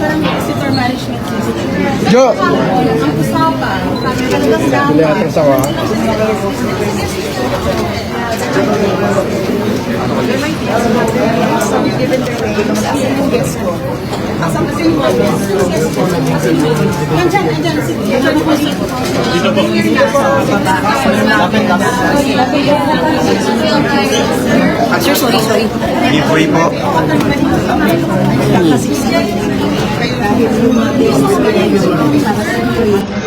Parang visitor management visitor. Jo! Ang usapan. Lihat sa wa. Sir, sorry. Giveaway po.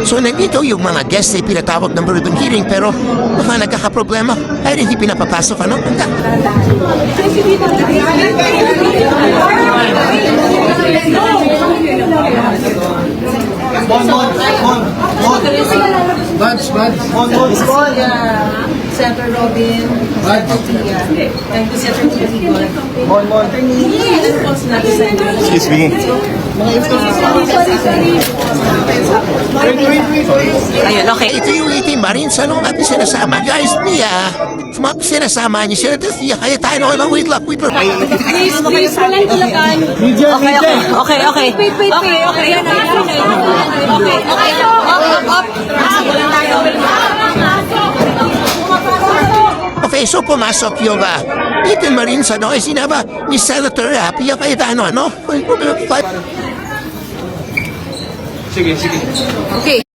So nandito yung mga guests ay pinatawag ng ribbon hearing pero baka nagkakaproblema ay hindi pinapapasok ano? Hanggang Senator Robin, Senator Tia, and to Senator Tia. Excuse me. Ayun, okay. ito yung itim Marines ano at sinasama. Guys, Mia, sinasama niya siya natin siya kaya tayo na lang wait lang. Please, walang tulakan. Okay. Okay. Yan na. Okay. Up. Walang tayo. Okay, so pumasok yung itim Marines ano ay sinaba ni Senator Pia Cayetano ano? Sige. Okay.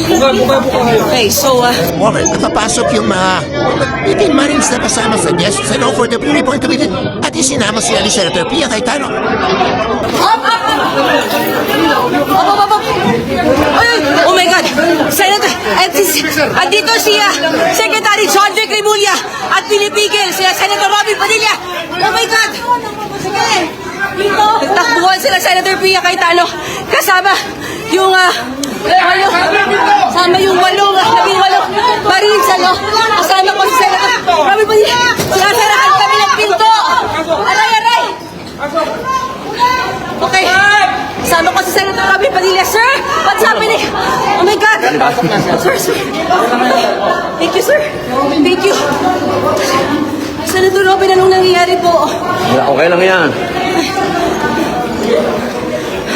Buka kayo. Okay, so, Alright, napapasok yung mga itim Marines na kasama sa guests ano for the beauty point of it at isinama sila ni Senator Pia Cayetano. Up! Ay! Oh my God! Senator, at dito siya, Secretary John Vic Remulla at pinipigil siya, Senator Robin Padilla. Oh my God! Sige! Dito! Takbuhan sila, Senator Pia Cayetano. Kasama yung, kasama yung 18 Marines, ano? Kasama ko si Senator Robin Padilla. Sinasarahan kami ng pinto! Aray! Okay. Kasama ko si Senator Robin Padilla. Sir, what's happening? Oh my God. Sir. Thank you, sir. Thank you. Senator Robin, anong nangyayari po? Okay lang yan.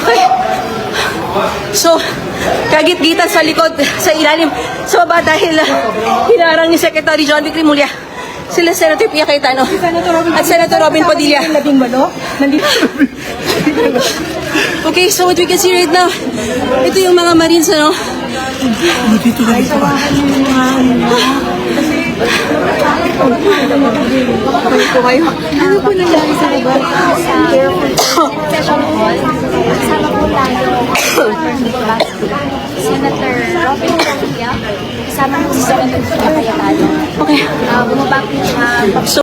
Okay. So, kagit-gitan sa likod, sa ilalim, sa baba dahil hinarang ni Secretary John Vic Remulla. Sila Senator Pia Cayetano at Senator Robin Padilla. Okay, so what we can see right now, ito yung mga Marines, ano? Dito ano po nangyari sa lugar? Session hall, kasama po tayo Senator Robin Padilla, kasama po si Senator Pia Cayetano. Okay. Bumaba po siya.